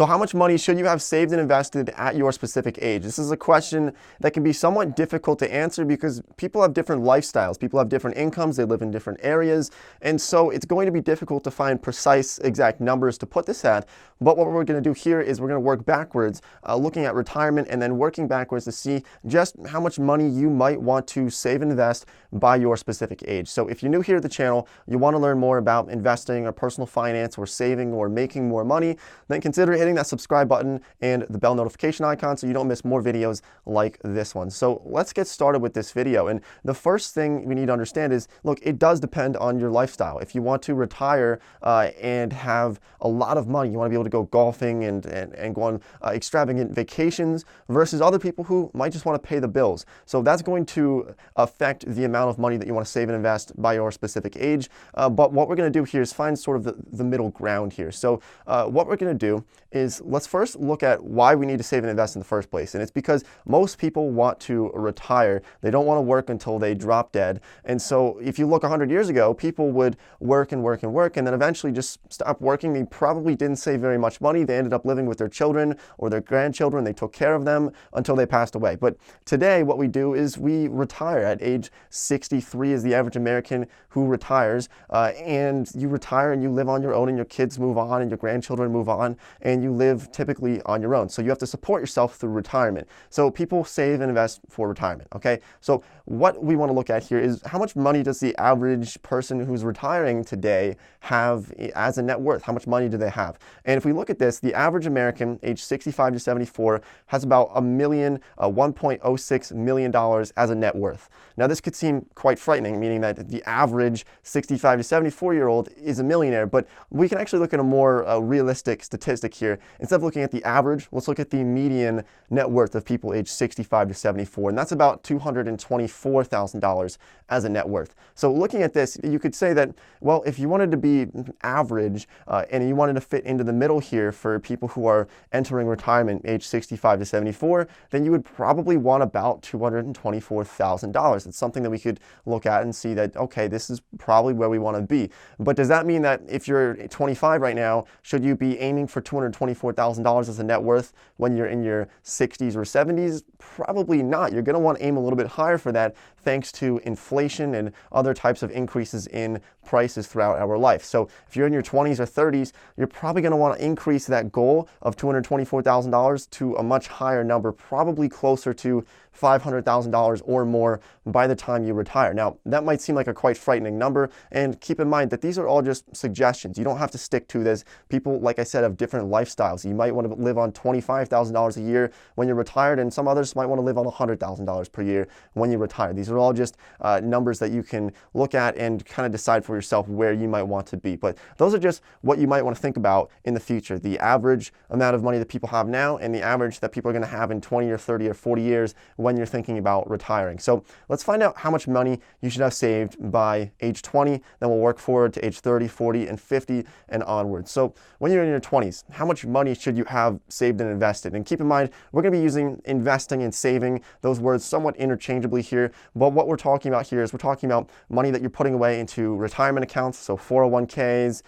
So how much money should you have saved and invested at your specific age? This is a question that can be somewhat difficult to answer because people have different lifestyles. People have different incomes. They live in different areas. And so it's going to be difficult to find precise exact numbers to put this at. But what we're going to do here is we're going to work backwards, looking at retirement and then working backwards to see just how much money you might want to save and invest by your specific age. So if you're new here to the channel, you want to learn more about investing or personal finance or saving or making more money, then consider hitting that subscribe button and the bell notification icon so you don't miss more videos like this one. So let's get started with this video. And the first thing we need to understand is, look, it does depend on your lifestyle. If you want to retire and have a lot of money, you want to be able to go golfing and go on extravagant vacations versus other people who might just want to pay the bills. So that's going to affect the amount of money that you want to save and invest by your specific age. But what we're going to do here is find sort of the middle ground here. So what we're going to do is let's first look at why we need to save and invest in the first place. And it's because most people want to retire. They don't want to work until they drop dead. And so if you look 100 years ago, people would work and work and work and then eventually just stop working. They probably didn't save very much money. They ended up living with their children or their grandchildren. They took care of them until they passed away. But today what we do is we retire at age 63 is the average American who retires. And you retire and you live on your own and your kids move on and your grandchildren move on and you live typically on your own. So you have to support yourself through retirement. So people save and invest for retirement, okay? So what we want to look at here is how much money does the average person who's retiring today have as a net worth? How much money do they have? And if we look at this, the average American age 65 to 74 has about $1.06 million as a net worth. Now this could seem quite frightening, meaning that the average 65 to 74-year-old is a millionaire, but we can actually look at a more realistic statistic here. Instead of looking at the average, let's look at the median net worth of people aged 65 to 74, and that's about $224,000 as a net worth. So looking at this, you could say that, well, if you wanted to be average and you wanted to fit into the middle here for people who are entering retirement age 65 to 74, then you would probably want about $224,000. It's something that we could look at and see that, okay, this is probably where we want to be. But does that mean that if you're 25 right now, should you be aiming for $224,000 as a net worth when you're in your 60s or 70s? Probably not. You're going to want to aim a little bit higher for that thanks to inflation and other types of increases in prices throughout our life. So if you're in your 20s or 30s, you're probably going to want to increase that goal of $224,000 to a much higher number, probably closer to $500,000 or more by the time you retire. Now, that might seem like a quite frightening number, and keep in mind that these are all just suggestions. You don't have to stick to this. People, like I said, have different lifestyles. You might want to live on $25,000 a year when you're retired, and some others might want to live on $100,000 per year when you retire. These are all just numbers that you can look at and kind of decide for yourself where you might want to be. But those are just what you might want to think about in the future. The average amount of money that people have now and the average that people are going to have in 20 or 30 or 40 years when you're thinking about retiring. So let's find out how much money you should have saved by age 20, then we'll work forward to age 30, 40, and 50 and onwards. So when you're in your 20s, how much money should you have saved and invested? And keep in mind, we're going to be using investing and saving, those words somewhat interchangeably here, but what we're talking about here is we're talking about money that you're putting away into retirement accounts, so 401ks,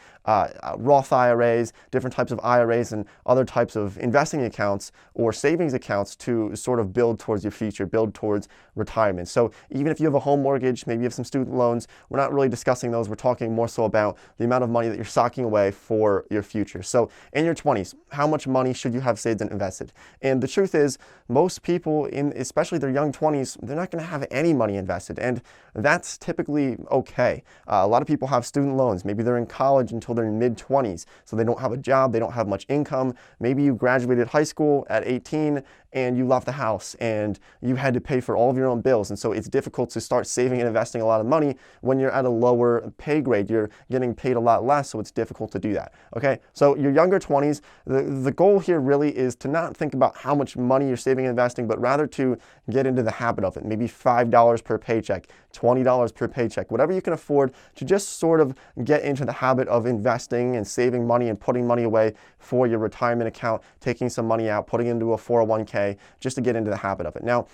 Roth IRAs, different types of IRAs, and other types of investing accounts or savings accounts to sort of build towards your future, build towards retirement. So even if you have a home mortgage, maybe you have some student loans, we're not really discussing those. We're talking more so about the amount of money that you're socking away for your future. So in your 20s, how much money should you have saved and invested? And the truth is, most people, especially their young 20s, they're not going to have any money invested, and that's typically okay. A lot of people have student loans. Maybe they're in college until they're in mid-20s, so they don't have a job, they don't have much income. Maybe you graduated high school at 18 and you left the house and you had to pay for all of your own bills, and so it's difficult to start saving and investing a lot of money when you're at a lower pay grade. You're getting paid a lot less, so it's difficult to do that. Okay, so your younger 20s, the goal here really is to not think about how much money you're saving and investing, but rather to get into the habit of it. Maybe $5 per paycheck, $20 per paycheck, whatever you can afford, to just sort of get into the habit of investing and saving money and putting money away for your retirement account, taking some money out, putting into a 401k, just to get into the habit of it. Now,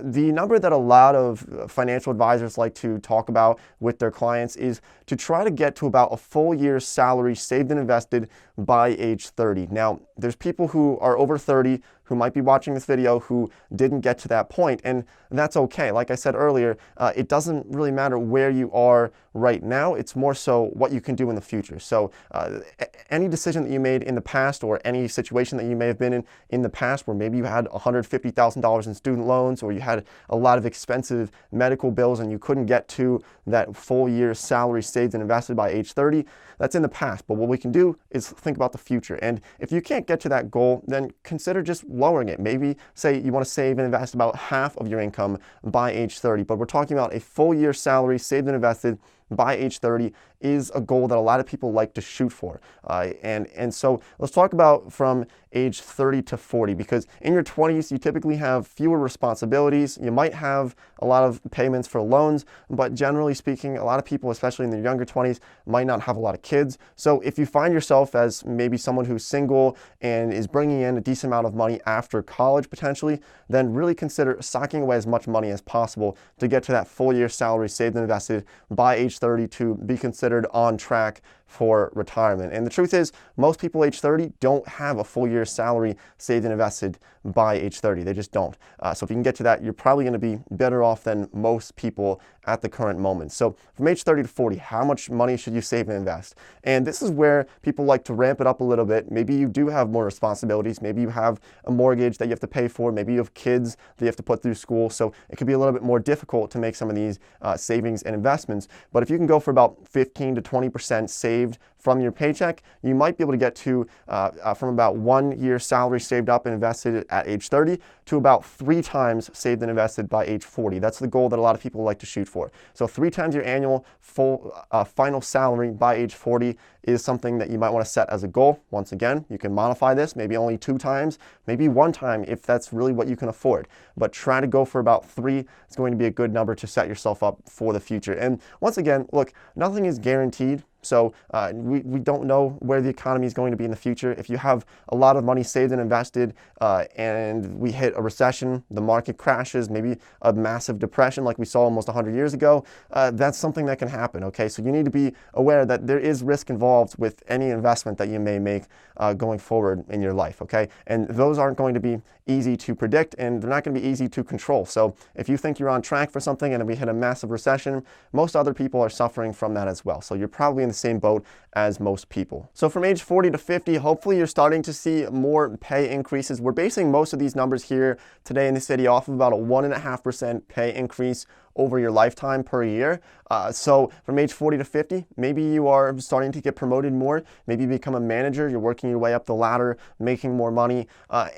the number that a lot of financial advisors like to talk about with their clients is to try to get to about a full year's salary saved and invested by age 30. Now, there's people who are over 30 who might be watching this video who didn't get to that point, and that's okay. Like I said earlier, it doesn't really matter where you are right now. It's more so what you can do in the future. So any decision that you made in the past, or any situation that you may have been in the past, where maybe you had $150,000 in student loans, or you had a lot of expensive medical bills and you couldn't get to that full year's salary saved and invested by age 30, that's in the past. But what we can do is think about the future. And if you can't get to that goal, then consider just lowering it. Maybe say you want to save and invest about half of your income by age 30, but we're talking about a full year salary saved and invested by age 30 is a goal that a lot of people like to shoot for. And so let's talk about from age 30 to 40, because in your 20s, you typically have fewer responsibilities. You might have a lot of payments for loans, but generally speaking, a lot of people, especially in their younger 20s, might not have a lot of kids. So if you find yourself as maybe someone who's single and is bringing in a decent amount of money after college potentially, then really consider socking away as much money as possible to get to that full year salary saved and invested by age 30 to be considered on track for retirement. And the truth is, most people age 30 don't have a full year's salary saved and invested by age 30. They just don't. So if you can get to that, you're probably going to be better off than most people at the current moment. So from age 30 to 40, how much money should you save and invest? And this is where people like to ramp it up a little bit. Maybe you do have more responsibilities. Maybe you have a mortgage that you have to pay for. Maybe you have kids that you have to put through school. So it could be a little bit more difficult to make some of these savings and investments. But if you can go for about 15 to 20% saved from your paycheck, you might be able to get to from about 1 year salary saved up and invested at age 30 to about 3 times saved and invested by age 40. That's the goal that a lot of people like to shoot for. So 3 times your annual full final salary by age 40 is something that you might want to set as a goal. Once again, you can modify this, maybe only 2 times, maybe 1 time if that's really what you can afford. But try to go for about 3. It's going to be a good number to set yourself up for the future. And once again, look, nothing is guaranteed. So we don't know where the economy is going to be in the future. If you have a lot of money saved and invested and we hit a recession, the market crashes, maybe a massive depression like we saw almost 100 years ago, that's something that can happen, okay? So you need to be aware that there is risk involved with any investment that you may make going forward in your life, okay? And those aren't going to be easy to predict, and they're not going to be easy to control. So if you think you're on track for something and we hit a massive recession, most other people are suffering from that as well. So you're probably in the same boat as most people. So from age 40 to 50, hopefully you're starting to see more pay increases. We're basing most of these numbers here today in this video off of about a 1.5% pay increase over your lifetime per year. So from age 40 to 50, maybe you are starting to get promoted more. Maybe you become a manager, you're working your way up the ladder, making more money.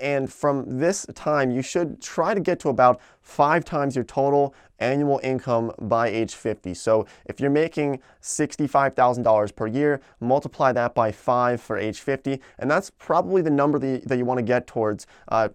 And from this time, you should try to get to about 5 times your total annual income by age 50. So if you're making $65,000 per year, multiply that by 5 for age 50, and that's probably the number that you want to get towards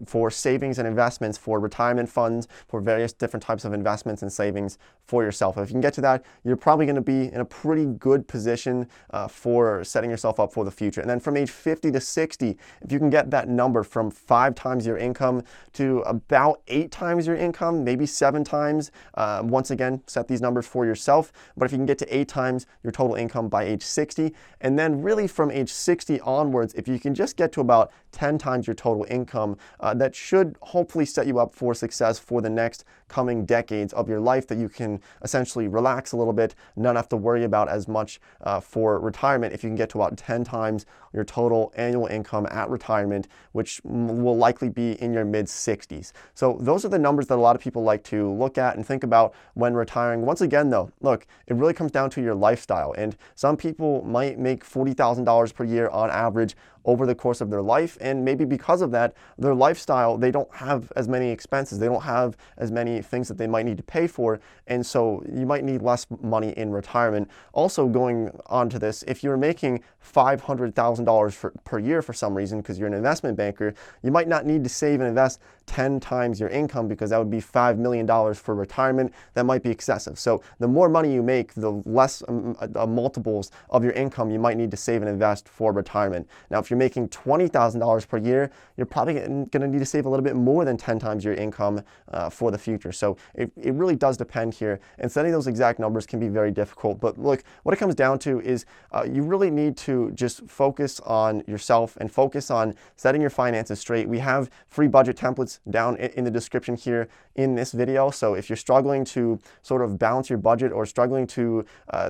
for savings and investments, for retirement funds, for various different types of investments and savings for yourself. If you can get to that, you're probably going to be in a pretty good position for setting yourself up for the future. And then from age 50 to 60, if you can get that number from 5 times your income to about 8 times your income, maybe 7 times, once again, set these numbers for yourself. But if you can get to 8 times your total income by age 60, and then really from age 60 onwards, if you can just get to about 10 times your total income, that should hopefully set you up for success for the next coming decades of your life, that you can essentially relax a little bit, not have to worry about as much for retirement if you can get to about 10 times your total annual income at retirement, which will likely be in your mid-60s. So those are the numbers that a lot of people like to look at and think about when retiring. Once again, though, look, it really comes down to your lifestyle. And some people might make $40,000 per year on average over the course of their life, and maybe because of that, their lifestyle, they don't have as many expenses, they don't have as many things that they might need to pay for, and so you might need less money in retirement. Also, going on to this, if you're making $500,000 per year for some reason, because you're an investment banker, you might not need to save and invest 10 times your income, because that would be $5 million for retirement. That might be excessive. So the more money you make, the less multiples of your income you might need to save and invest for retirement. Now, if you're you're making $20,000 per year, you're probably going to need to save a little bit more than 10 times your income for the future. So it really does depend here, and setting those exact numbers can be very difficult. But look, what it comes down to is you really need to just focus on yourself and focus on setting your finances straight. We have free budget templates down in the description here in this video. So if you're struggling to sort of balance your budget or struggling to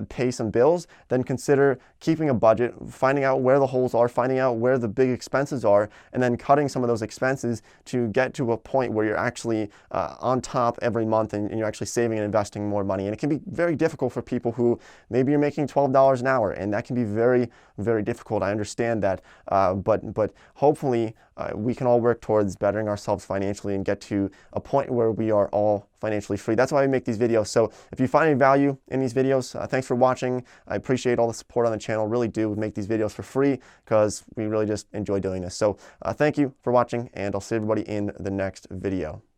pay some bills, then consider keeping a budget, finding out where the holes are, finding out where the big expenses are, and then cutting some of those expenses to get to a point where you're actually on top every month and you're actually saving and investing more money. And it can be very difficult for people who maybe you're making $12 an hour, and that can be very, very difficult. I understand that, but hopefully we can all work towards bettering ourselves financially and get to a point where we are all financially free. That's why we make these videos. So if you find any value in these videos, thanks for watching. I appreciate all the support on the channel. Really do. We make these videos for free because we really just enjoy doing this. So thank you for watching, and I'll see everybody in the next video.